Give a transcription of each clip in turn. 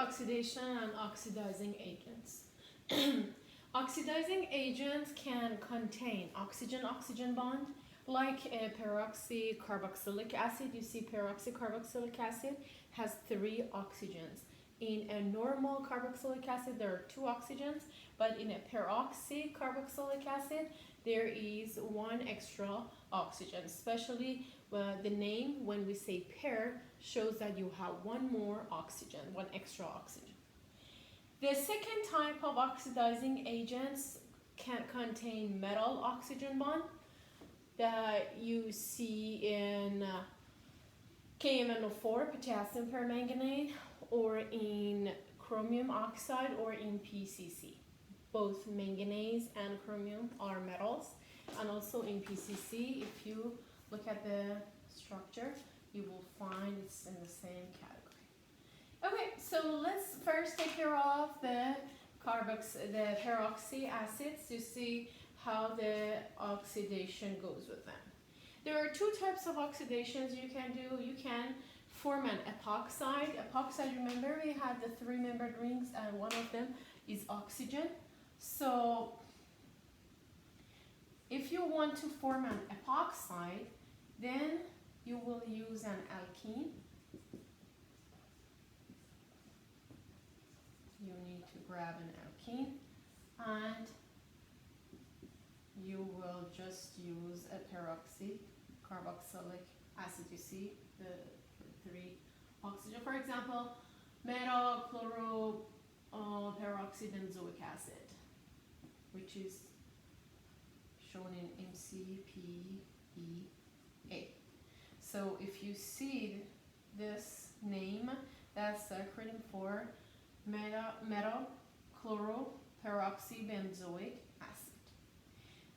oxidation and oxidizing agents. Oxidizing agents can contain oxygen-oxygen bond, like a peroxycarboxylic acid. You see peroxycarboxylic acid has 3 oxygens. In a normal carboxylic acid, there are 2 oxygens, but in a peroxycarboxylic acid, there is 1 extra oxygen. Especially the name, when we say per, shows that you have 1 more oxygen, 1 extra oxygen. The second type of oxidizing agents can contain metal oxygen bond that you see in KMnO4, potassium permanganate, or in chromium oxide, or in PCC. Both manganese and chromium are metals, and also in PCC, if you look at the structure, you will find it's in the same category. Okay, so let's first take care of the peroxy acids to see how the oxidation goes with them. There are 2 types of oxidations you can do. You can form an epoxide. Epoxide, remember we had the 3-membered rings and one of them is oxygen. So if you want to form an epoxide, then you will use an alkene. You need to grab an alkene and you will just use a peroxycarboxylic acid. You see the 3 oxygen. For example, metachloroperoxybenzoic acid, which is shown in MCPEA. So if you see this name, that's the acronym for metachloroperoxybenzoic acid.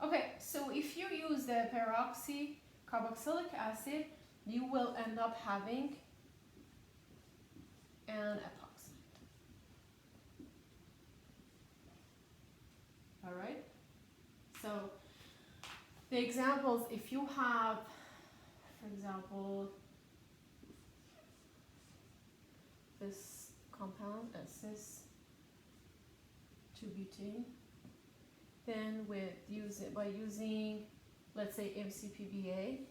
Okay, so if you use the peroxycarboxylic acid, you will end up having an epoxide. Alright? So the examples, if you have, for example, this compound, cis-2-butane, then by using, let's say, MCPBA,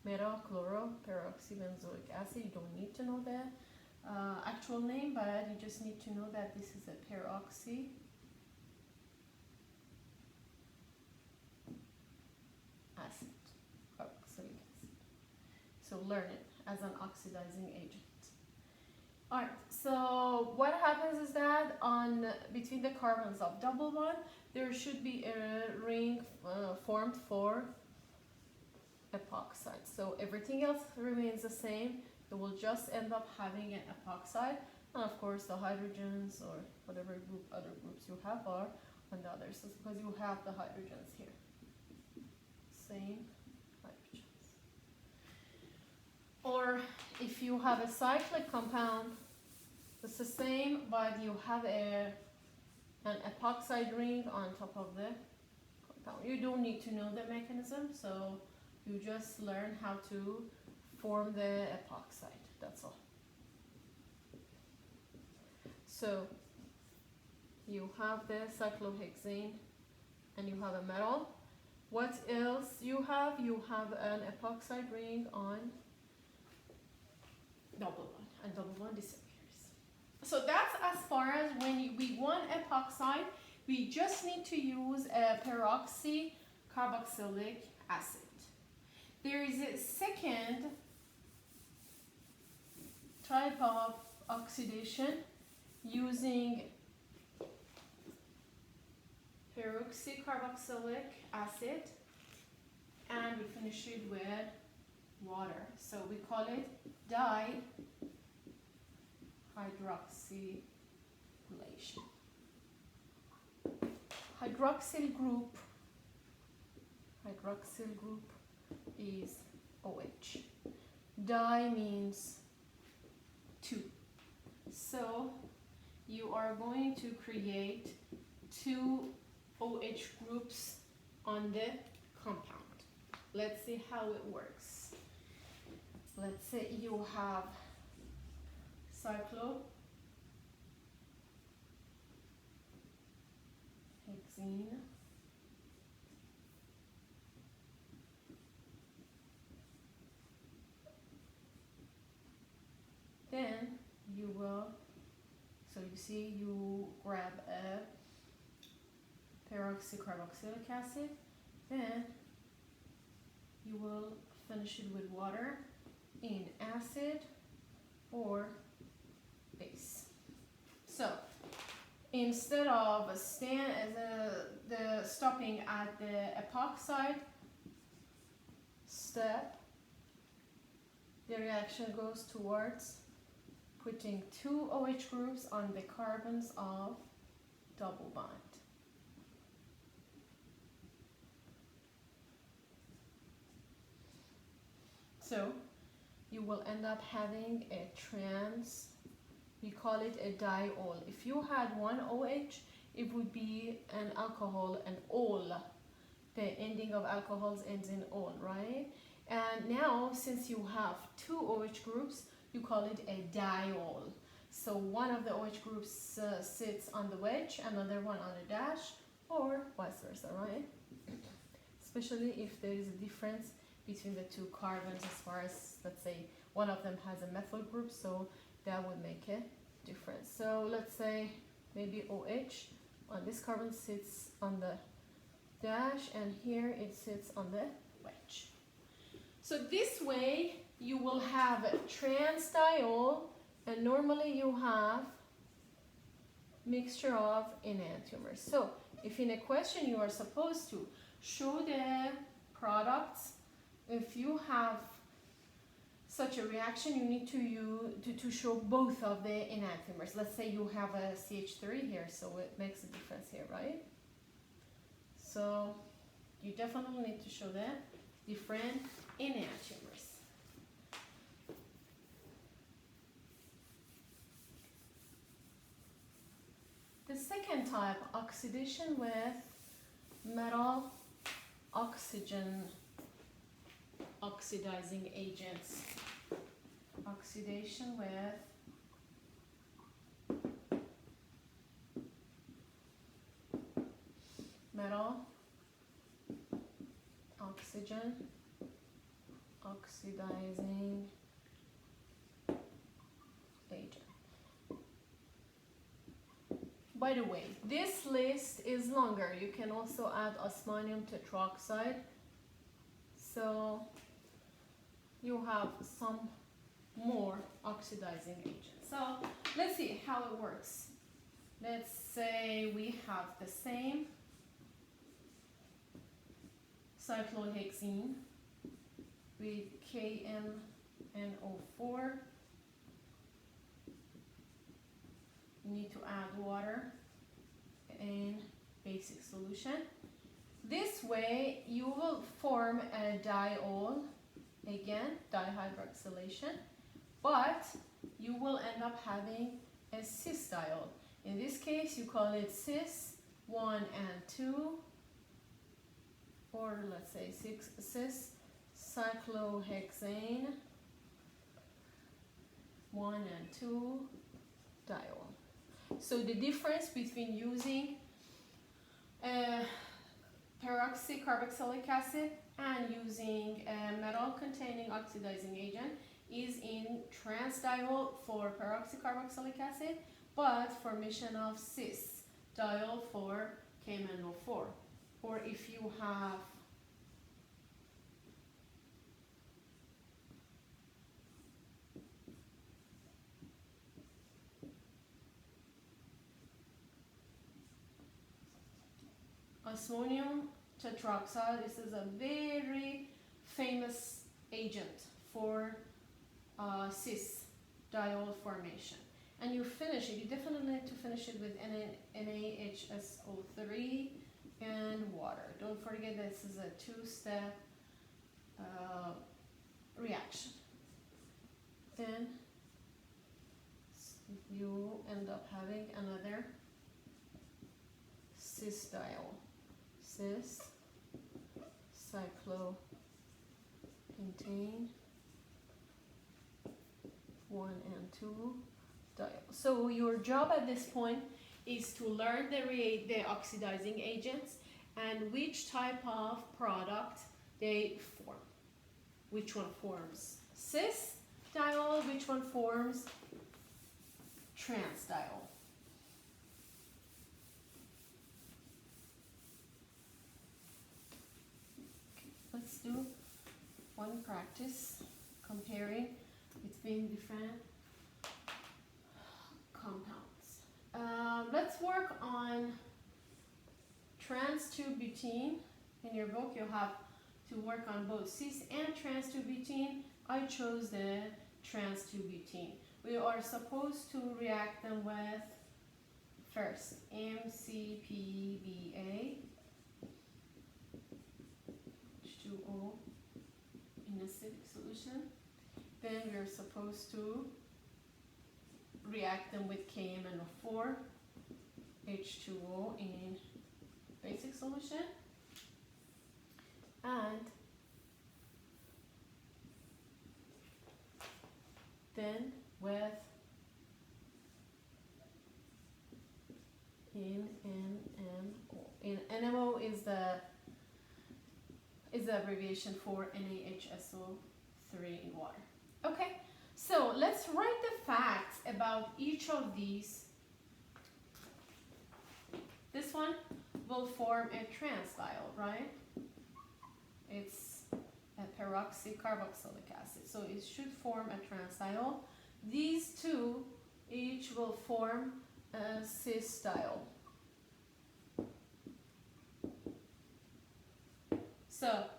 metachloroperoxybenzoic acid, you don't need to know the actual name, but you just need to know that this is a peroxy acid, carboxylic acid. So learn it as an oxidizing agent. Alright, so what happens is that between the carbons of double bond, there should be a ring formed for epoxide. So everything else remains the same. You will just end up having an epoxide, and of course the hydrogens or whatever other groups you have are on the other side, because you have the hydrogens here. Same hydrogens. Or if you have a cyclic compound, it's the same, but you have an epoxide ring on top of the compound. You don't need to know the mechanism, so you just learn how to form the epoxide. That's all. So you have the cyclohexane and you have a metal. What else you have? You have an epoxide ring on double bond, and double bond disappears. So that's as far as when we want epoxide, we just need to use a peroxycarboxylic acid. There is a second type of oxidation using peroxycarboxylic acid, and we finish it with water. So we call it dihydroxylation. Hydroxyl group is OH. Di means 2. So you are going to create 2 OH groups on the compound. Let's see how it works. Let's say you have cyclohexene. Then you will, so you see, you grab a peroxycarboxylic acid, then you will finish it with water in acid or base. So instead of the stopping at the epoxide step, the reaction goes towards putting two OH groups on the carbons of double bond. So you will end up having a we call it a diol. If you had one OH, it would be an alcohol, an ol. The ending of alcohols ends in ol, right? And now, since you have two OH groups, you call it a diol. So one of the OH groups sits on the wedge, another one on the dash, or vice versa, right? Especially if there is a difference between the two carbons as far as, let's say, one of them has a methyl group, so that would make a difference. So let's say maybe OH on this carbon sits on the dash, and here it sits on the wedge. So this way you will have a trans diol, and normally you have mixture of enantiomers. So if in a question you are supposed to show the products, if you have such a reaction, you need to show both of the enantiomers. Let's say you have a CH3 here, so it makes a difference here, right? So you definitely need to show the different enantiomers. The second type, oxidation with metal oxidizing agents. Oxidation with metal oxidizing agent. By the way, this list is longer. You can also add osmanium tetroxide. So you have some more oxidizing agents. So let's see how it works. Let's say we have the same cyclohexene with KMNO4. You need to add water in basic solution. This way you will form a diol, again, dihydroxylation, but you will end up having a cis diol. In this case, you call it cis 1 and 2, or let's say cis cyclohexane 1 and 2 diol. So the difference between using peroxycarboxylic acid and using a metal-containing oxidizing agent is in trans diol for peroxycarboxylic acid, but formation of cis diol for KMNO4. Or if you have osmanium tetroxide, this is a very famous agent for cis diol formation. And you finish it, you definitely need to finish it with NaHSO3 and water. Don't forget this is a two-step reaction. Then you end up having another cis diol. Cis cyclohexane 1 and 2 diol. So your job at this point is to learn the oxidizing agents and which type of product they form. Which one forms cis diol, which one forms trans diol. Let's do one practice comparing between different compounds. Let's work on trans-2-butene. In your book, you'll have to work on both cis and trans-2-butene. I chose the trans-2-butene. We are supposed to react them with first MCPBA, H2O in acidic solution. Then we're supposed to react them with KMnO4, H2O in basic solution, and then with NMO. NMO is the abbreviation for NaHSO3 in water. Okay, so let's write the facts about each of these. This one will form a trans diol, right? It's a peroxycarboxylic acid, so it should form a trans diol. These two each will form a cis diol. So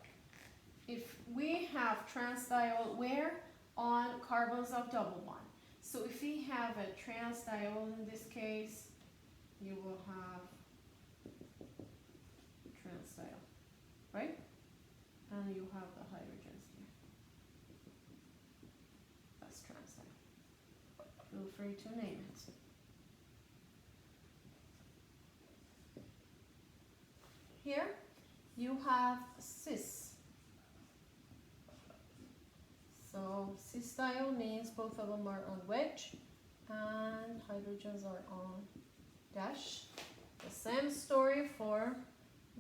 if we have trans diol, where? On carbons of double bond. So if we have a trans diol in this case, you will have trans diol, right? And you have the hydrogens here. That's trans diol. Feel free to name it. Here you have cis. So cis diol means both of them are on wedge and hydrogens are on dash. The same story for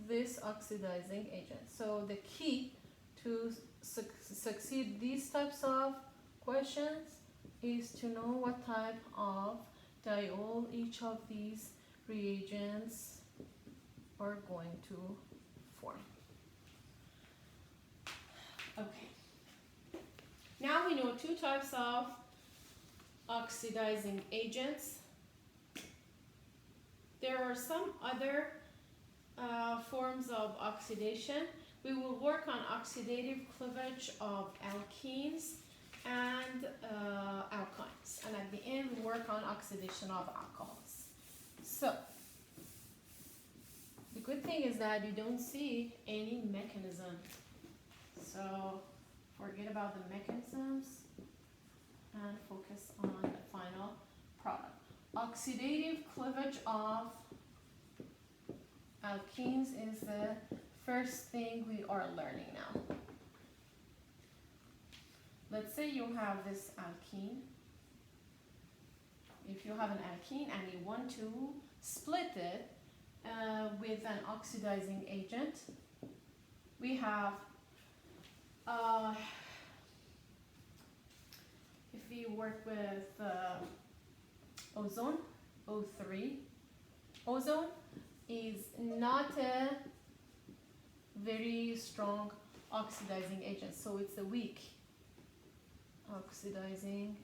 this oxidizing agent. So the key to succeed these types of questions is to know what type of diol each of these reagents are going to form. Okay. Now we know two types of oxidizing agents. There are some other forms of oxidation. We will work on oxidative cleavage of alkenes and alkynes. And at the end, we work on oxidation of alcohols. So, the good thing is that you don't see any mechanism. So, forget about the mechanisms and focus on the final product. Oxidative cleavage of alkenes is the first thing we are learning now. Let's say you have this alkene. If you have an alkene and you want to split it with an oxidizing agent, we have if we work with ozone, O3, ozone is not a very strong oxidizing agent, so it's a weak oxidizing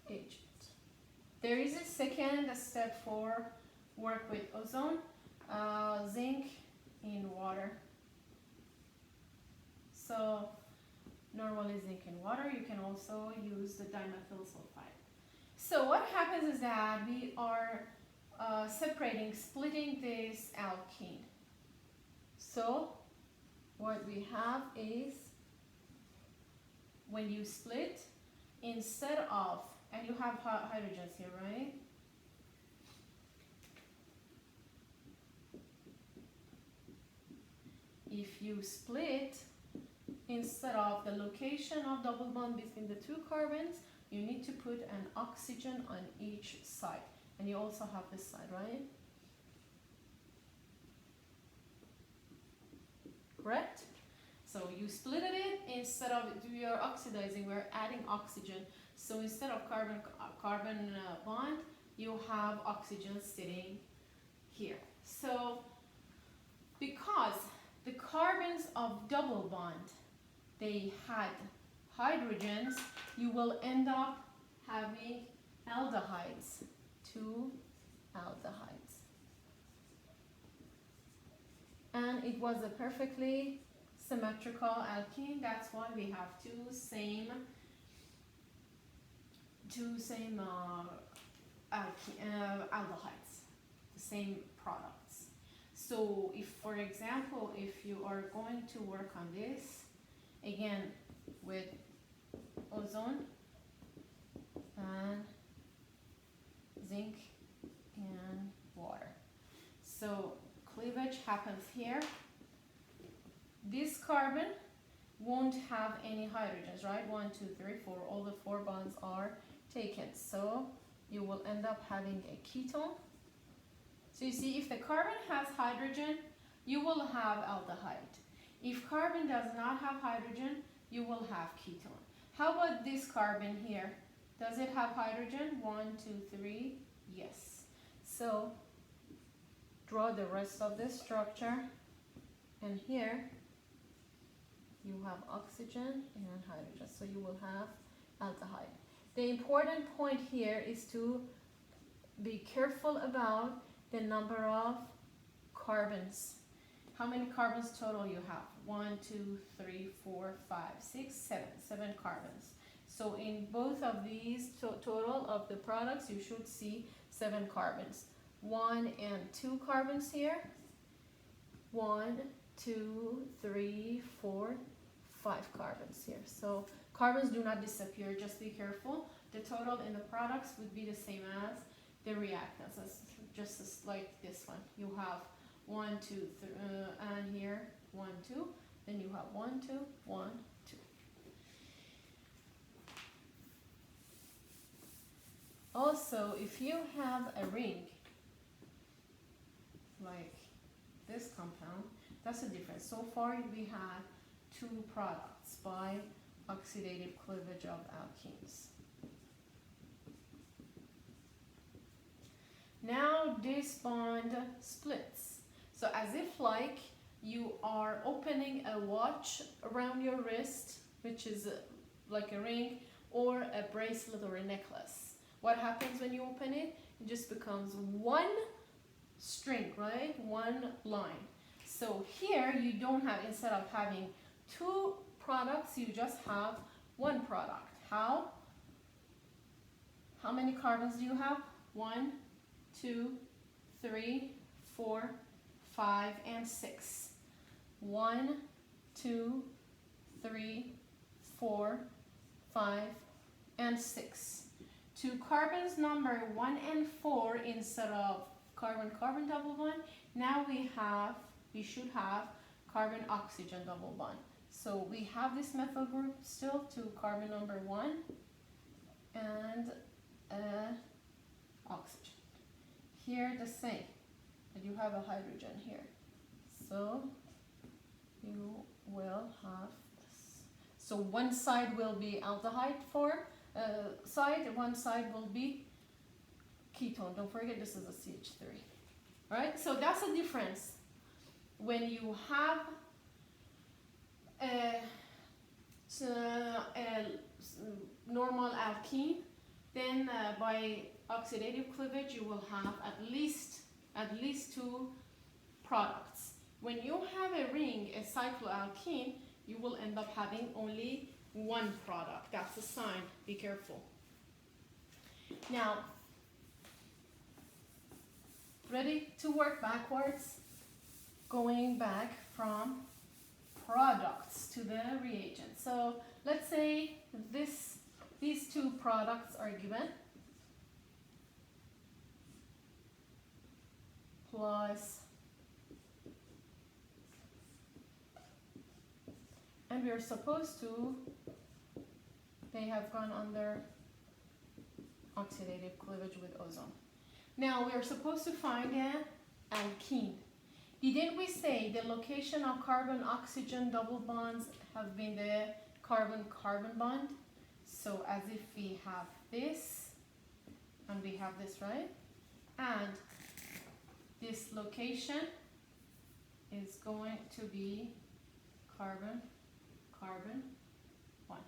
agent. There is a second step for work with ozone, zinc in water. So normally zinc in water, you can also use the dimethyl sulfide. So what happens is that we are splitting this alkene. So what we have is, when you split, instead of, and you have hydrogens here, right? If you split, instead of the location of double bond between the two carbons, you need to put an oxygen on each side. And you also have this side, right? Correct? So you split it, instead of we are oxidizing, we're adding oxygen. So instead of carbon bond, you have oxygen sitting here. So because the carbons of double bond, they had hydrogens, you will end up having aldehydes, 2 aldehydes. And it was a perfectly symmetrical alkene. That's why we have two same aldehydes, the same products. So if, for example, if you are going to work on this, again, with ozone and zinc and water. So cleavage happens here. This carbon won't have any hydrogens, right? 1, 2, 3, 4. All the 4 bonds are taken. So you will end up having a ketone. So you see, if the carbon has hydrogen, you will have aldehyde. If carbon does not have hydrogen, you will have ketone. How about this carbon here? Does it have hydrogen? 1, 2, 3. Yes. So draw the rest of the structure. And here you have oxygen and hydrogen. So you will have aldehyde. The important point here is to be careful about the number of carbons. How many carbons total you have? 1, 2, 3, 4, 5, 6, 7. 7 carbons. So in both of these total of the products, you should see 7 carbons. 1 and 2 carbons here. 1, 2, 3, 4, 5 carbons here. So carbons do not disappear, just be careful. The total in the products would be the same as the reactants, just as like this one. You have 1, 2, and here 1, 2. Then you have 1, 2, 1, 2. Also, if you have a ring like this compound, that's the difference. So far we had 2 products by oxidative cleavage of alkenes. Now this bond splits. So as if like you are opening a watch around your wrist, which is like a ring, or a bracelet or a necklace. What happens when you open it? It just becomes one string, right? One line. So here you don't have, instead of having 2 products, you just have 1 product. How? How many carbons do you have? 1, 2, 3, 4, 5, and 6. 1, 2, 3, 4, 5, and 6. To carbons number 1 and 4 instead of carbon-carbon double bond, now we should have carbon-oxygen double bond. So we have this methyl group still to carbon number 1 and oxygen. Here the same, but you have a hydrogen here. So you will have this. So one side will be aldehyde for one side will be ketone. Don't forget this is a CH3. Alright, so that's the difference. When you have a normal alkene, then by oxidative cleavage you will have at least 2 products. When you have a ring, a cycloalkene, you will end up having only 1 product. That's a sign. Be careful. Now, ready to work backwards? Going back from products to the reagent. So let's say these 2 products are given, plus, and we are supposed to, they have gone under Oxidative cleavage with ozone. Now we are supposed to find an alkene. Didn't we say the location of carbon-oxygen double bonds have been the carbon-carbon bond? So as if we have this, and we have this, right? And this location is going to be carbon-carbon bond,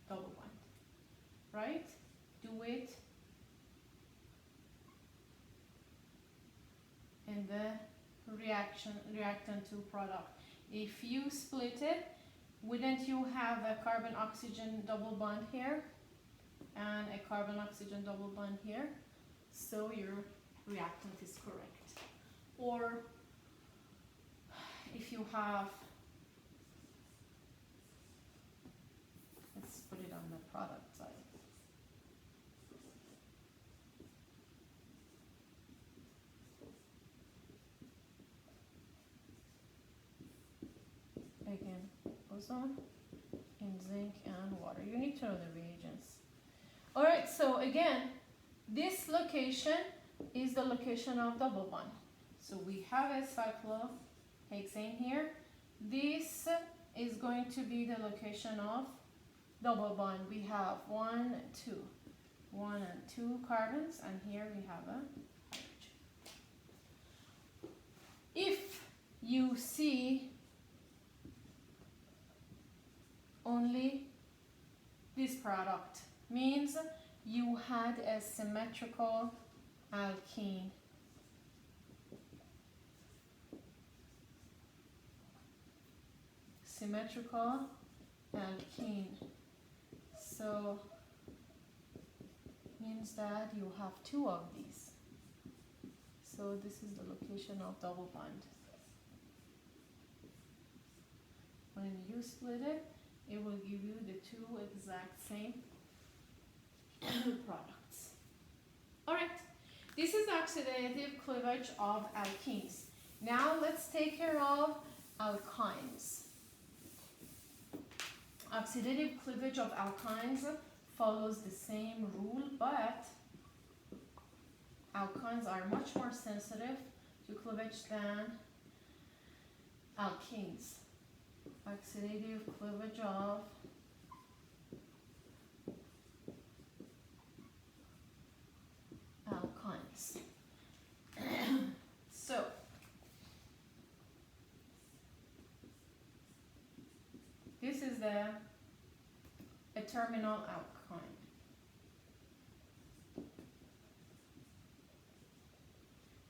double bond, right? Do it in the reactant to product. If you split it, wouldn't you have a carbon-oxygen double bond here and a carbon-oxygen double bond here? So your reactant is correct. Or if you have, let's put it on the product side. Again, ozone and zinc and water. You need to know the reagents. Alright, so again, this location is the location of double bond. So we have a cyclohexane here. This is going to be the location of double bond. We have 1 and 2 carbons, and here we have a hydrogen. If you see only this product, means you had a symmetrical alkene. Symmetrical alkene. So means that you have 2 of these. So this is the location of double bond. When you split it, it will give you the 2 exact same products. Alright, this is oxidative cleavage of alkenes. Now let's take care of alkynes. Oxidative cleavage of alkynes follows the same rule, but alkynes are much more sensitive to cleavage than alkenes. Oxidative cleavage of alkynes. So, this is a terminal alkyne.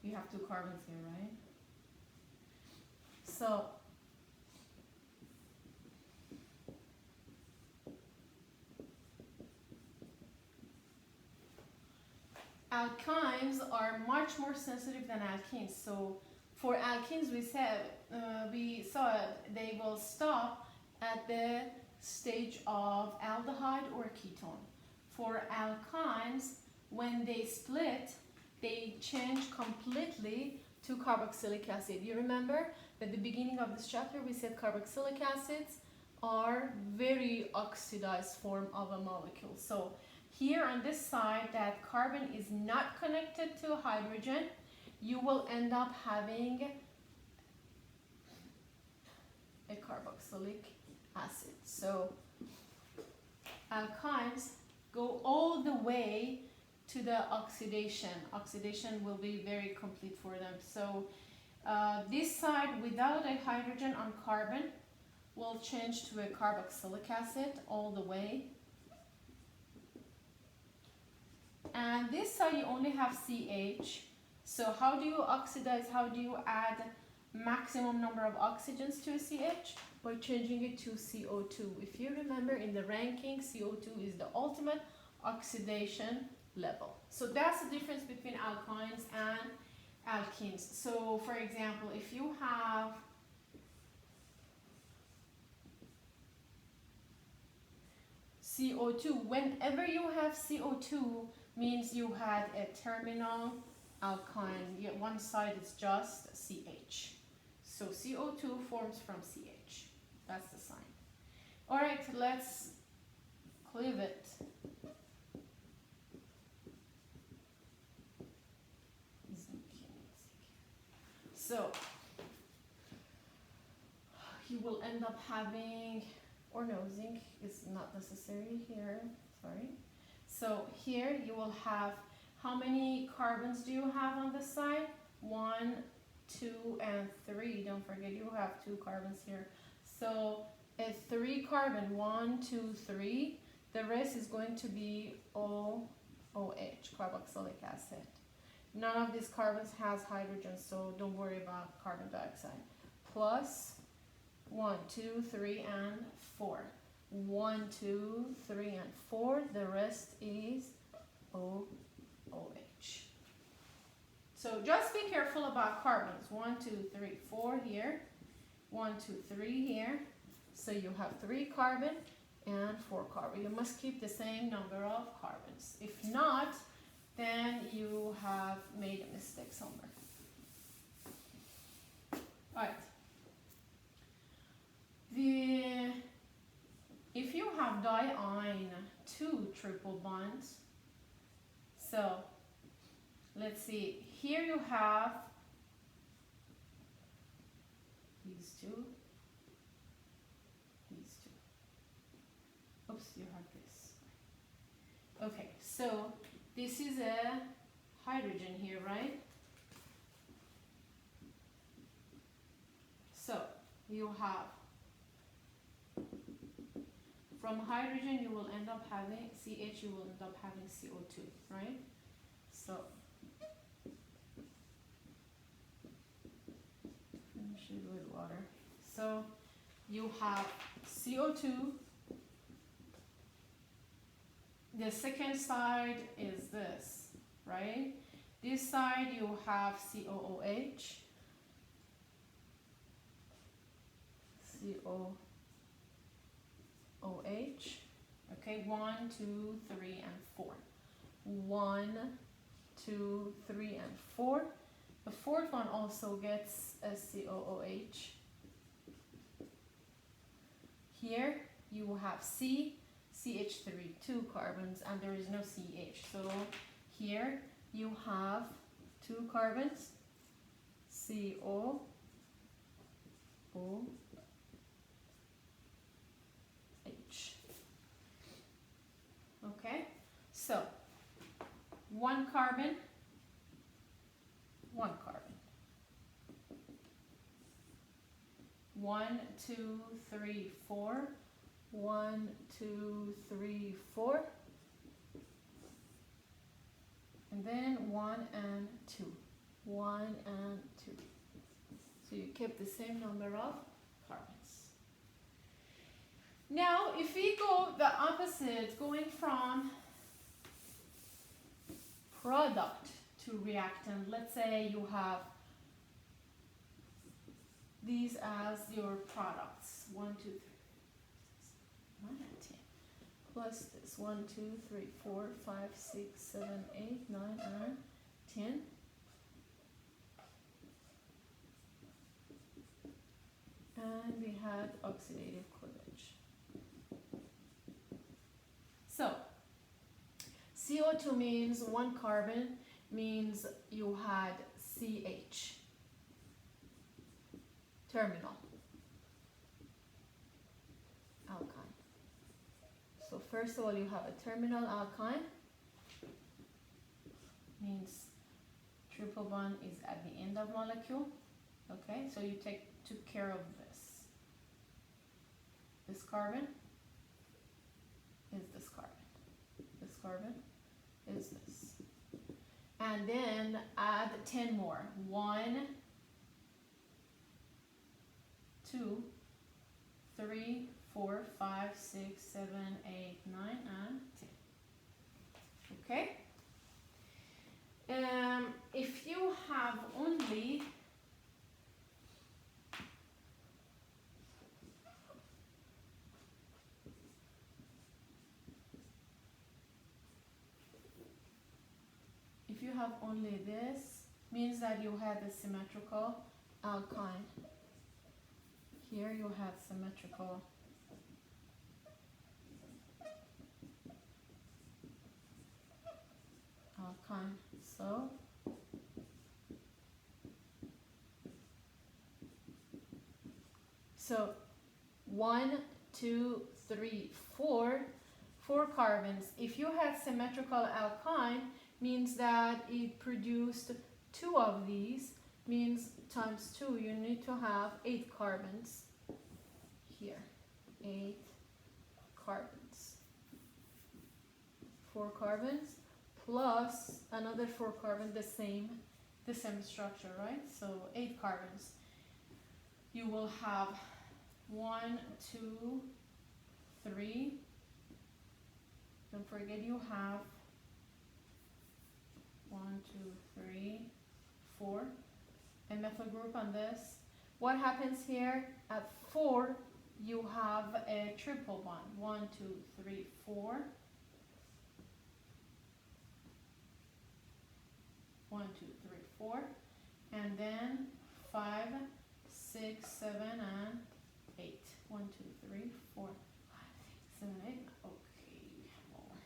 You have 2 carbons here, right? So, alkynes are much more sensitive than alkenes. So for alkenes, we saw they will stop at the stage of aldehyde or ketone. For alkynes, when they split, they change completely to carboxylic acid. You remember at the beginning of this chapter we said carboxylic acids are very oxidized form of a molecule. So here on this side that carbon is not connected to hydrogen, you will end up having a carboxylic acid. So alkynes go all the way to the oxidation. Oxidation will be very complete for them. So this side without a hydrogen on carbon will change to a carboxylic acid all the way. And this side you only have CH. So how do you oxidize? How do you add maximum number of oxygens to a CH? By changing it to CO2. If you remember in the ranking, CO2 is the ultimate oxidation level. So that's the difference between alkynes and alkenes. So for example, if you have CO2, whenever you have CO2 means you had a terminal alkyne. One side is just CH. So CO2 forms from CH. That's the sign. Alright, let's cleave it. end up having, or no, zinc is not necessary here, sorry. So here you will have, how many carbons do you have on this side? 1, 2, and 3. Don't forget you have 2 carbons here. So a 3 carbon, 1, 2, 3. The rest is going to be OH, carboxylic acid. None of these carbons has hydrogen, so don't worry about carbon dioxide. Plus 1, 2, 3, and 4. 1, 2, 3, and 4. The rest is OH. So just be careful about carbons. 1, 2, 3, 4 here. 1, 2, 3 here. So you have 3 carbon and 4 carbon. You must keep the same number of carbons. If not, then you have made a mistake somewhere. Alright. If you have diene 2 triple bonds, so let's see, here you have these 2, these 2. Oops, you have this. Okay, so this is a hydrogen here, right? So you have, from hydrogen you will end up having CH, you will end up having CO2, right? So finish it with water. So you have CO2. The second side is this, right? This side you have COOH. COOH. Okay, 1, 2, 3, and 4. 1, 2, 3, and 4. The fourth one also gets a COOH. Here you have CH3, 2 carbons, and there is no CH. So here you have 2 carbons, COOH. Okay, so 1 carbon, 1 carbon. 1, 2, 3, 4. 1, 2, 3, 4. And then 1 and 2. 1 and 2. So you kept the same number of carbons. Now, if we go the opposite, going from product to reactant, let's say you have these as your products. 1, 2, 3, 9, and 10. Plus this 1, 2, 3, 4, 5, 6, 7, 8, 9, and 10. And we had oxidative cleavage. So CO2 means 1 carbon, means you had CH, terminal, alkyne. So first of all, you have a terminal alkyne, means triple bond is at the end of molecule. Okay, so you took care of this. This carbon is this carbon. This carbon is this. And then add 10 more. 1, 2, 3, 4, 5, 6, 7, 8, 9, and 10. Okay? If you have only this, means that you had a symmetrical alkyne. Here you have symmetrical alkyne. So 1, 2, 3, 4, 4 carbons. If you had symmetrical alkyne, means that it produced 2 of these, means times 2, you need to have 8 carbons here. 8 carbons. 4 carbons plus another 4 carbon, the same structure, right? So 8 carbons. You will have 1, 2, 3. Don't forget you have 1, 2, 3, 4. A methyl group on this. What happens here? At 4, you have a triple bond. 1, 2, 3, 4. 1, 2, 3, 4. And then 5, 6, 7, and 8. 1, 2, 3, 4, 5, 6, 7, 8. Okay, we have more.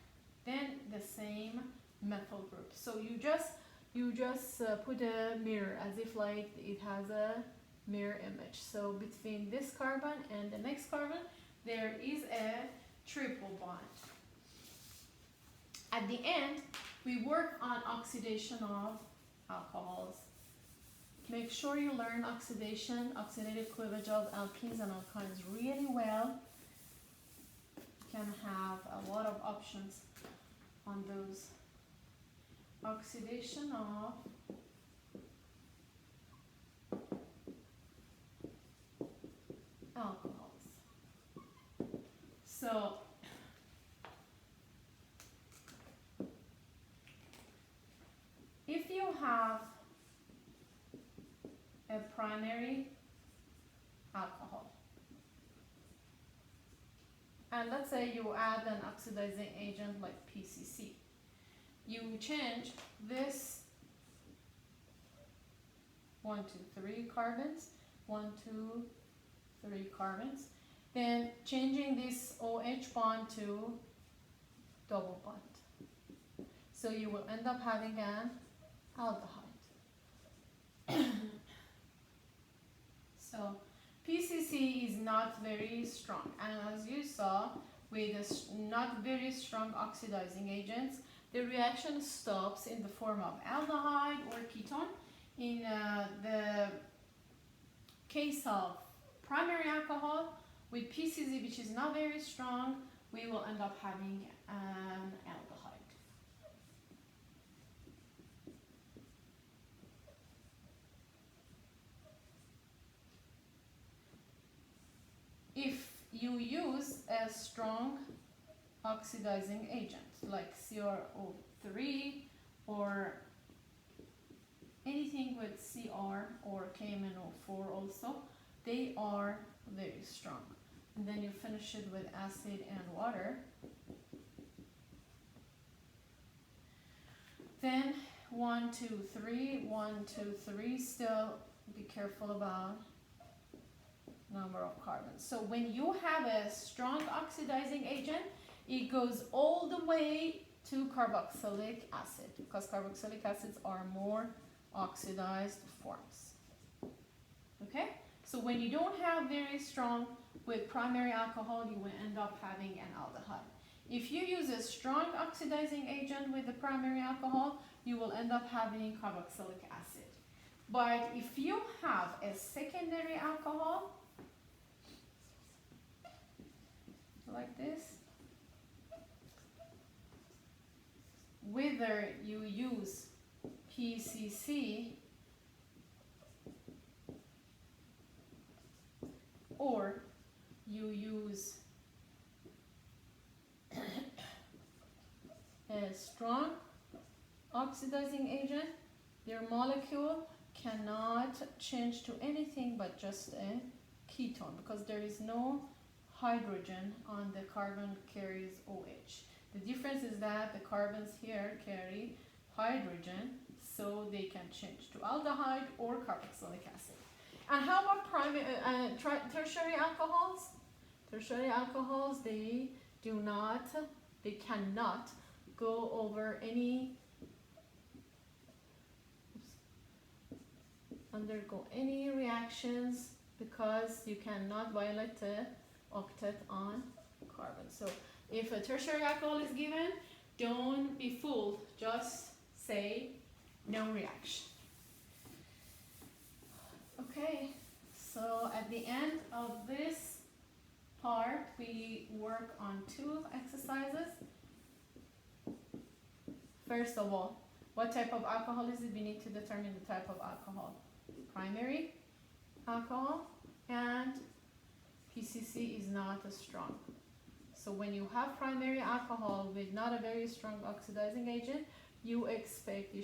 Then the same methyl group. So you just put a mirror as if like it has a mirror image. So between this carbon and the next carbon, there is a triple bond. At the end, we work on oxidation of alcohols. Make sure you learn oxidation, oxidative cleavage of alkenes and alkynes really well. You can have a lot of options on those. Oxidation of alcohols. So if you have a primary alcohol, and let's say you add an oxidizing agent like PCC, you change this 1, 2, 3 carbons, 1, 2, 3 carbons, then changing this OH bond to double bond. So you will end up having an aldehyde. So PCC is not very strong, and as you saw with not very strong oxidizing agents, the reaction stops in the form of aldehyde or ketone. In the case of primary alcohol with PCC, which is not very strong, we will end up having an aldehyde. If you use a strong oxidizing agent like CrO3 or anything with Cr or KMnO4 also, they are very strong. And then you finish it with acid and water. Then 1, 2, 3, 1, 2, 3, still be careful about number of carbons. So when you have a strong oxidizing agent, it goes all the way to carboxylic acid, because carboxylic acids are more oxidized forms. Okay? So when you don't have very strong with primary alcohol, you will end up having an aldehyde. If you use a strong oxidizing agent with the primary alcohol, you will end up having carboxylic acid. But if you have a secondary alcohol, like this, whether you use PCC or you use a strong oxidizing agent, their molecule cannot change to anything but just a ketone, because there is no hydrogen on the carbon carries OH. The difference is that the carbons here carry hydrogen, so they can change to aldehyde or carboxylic acid. And how about tertiary alcohols? Tertiary alcohols, they cannot go over undergo any reactions, because you cannot violate the octet on carbon. So if a tertiary alcohol is given, don't be fooled. Just say no reaction. Okay, so at the end of this part, we work on 2 exercises. First of all, what type of alcohol is it? We need to determine the type of alcohol. Primary alcohol, and PCC is not as strong. So when you have primary alcohol with not a very strong oxidizing agent, you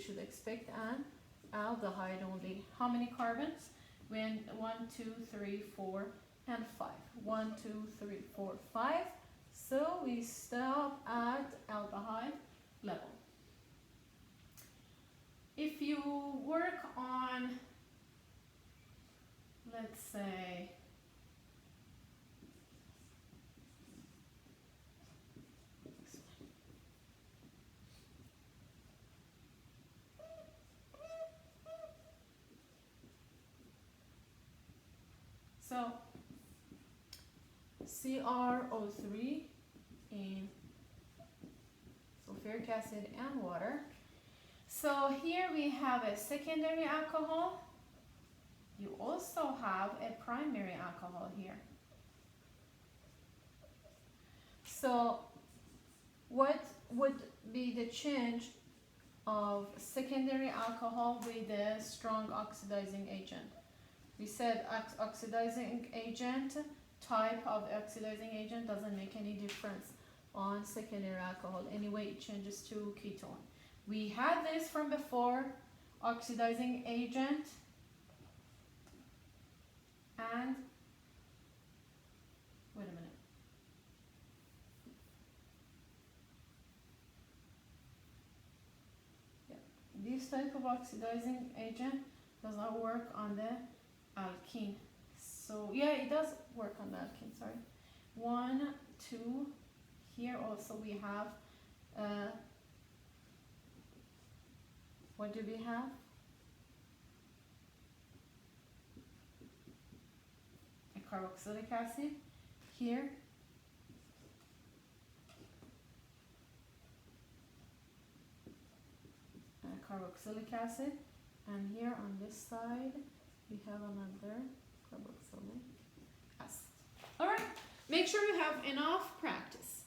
should expect an aldehyde only. How many carbons? When 1, 2, 3, 4, and 5. 1, 2, 3, 4, 5. So we stop at aldehyde level. If you work on, let's say, so CrO3 in sulfuric acid and water. So here we have a secondary alcohol. You also have a primary alcohol here. So what would be the change of secondary alcohol with a strong oxidizing agent? We said oxidizing agent, type of oxidizing agent doesn't make any difference on secondary alcohol. Anyway, it changes to ketone. We had this from before, oxidizing agent and, wait a minute. Yeah, this type of oxidizing agent does not work on the alkene. So yeah, it does work on the alkene, sorry. 1, 2, here also we have, what do we have? A carboxylic acid here. And a carboxylic acid. And here on this side, we have another carboxylic acid. All right, make sure you have enough practice.